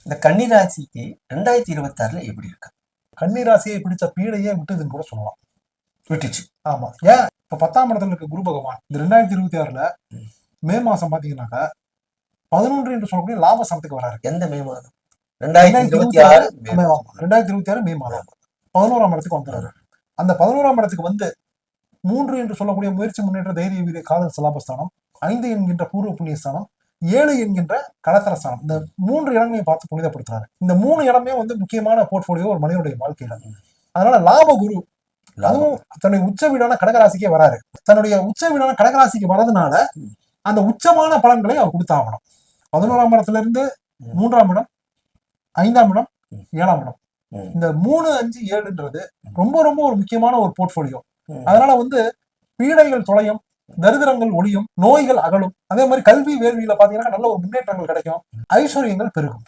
இந்த கன்னிராசிக்கு 2026 எப்படி இருக்கு? கன்னிராசியை பிடிச்ச பீடையே விட்டுதுன்னு கூட சொல்லலாம். விட்டுச்சு. ஆமா. ஏன் இப்ப 10ஆம் இடத்துல இருக்க குரு பகவான் இந்த 2026 மே மாசம் பாத்தீங்கன்னாக்கா 11 என்று சொல்லக்கூடிய லாபஸ்தானத்துக்கு வராரு. எந்த மே மாதம்? 2026 மே மாதம் 11ஆம் இடத்துக்கு வந்துறாரு. அந்த 11ஆம் இடத்துக்கு வந்து 3 என்று சொல்லக்கூடிய முயற்சி, முன்னேற்ற, தைரிய, வீரிய, காதல், சலாபஸ்தானம், 5 என்கின்ற பூர்வ புண்ணியஸ்தானம், 7 என்கின்ற கலத்தரஸ்தானம், இந்த 3 இடங்களையும் பார்த்து புனிதப்படுத்துறாரு. இந்த 3 இடமே வந்து முக்கியமான போர்ட்போலியோ ஒரு மனிதனுடைய வாழ்க்கையில. அதனால லாப குரு அதுவும் தன்னுடைய உச்ச வீடான கடகராசிக்கே வராரு. தன்னுடைய உச்ச வீடான கடகராசிக்கு வரதுனால அந்த உச்சமான பலன்களை அவர் கொடுத்தாகணும். 11ஆம் இடத்துல இருந்து 3ஆம் இடம், 5ஆம் இடம், 7ஆம் இடம், இந்த 3, 5, 7ன்றது ரொம்ப ரொம்ப ஒரு முக்கியமான ஒரு போர்ட்போலியோ. அதனால வந்து பீடைகள் தொலையும், தரித்திரங்கள் ஒளியும், நோய்கள் அகலும். அதே மாதிரி கல்வி வேள்வியில பாத்தீங்கன்னா நல்ல ஒரு முன்னேற்றங்கள் கிடைக்கும், ஐஸ்வர்யங்கள் பெருகும்.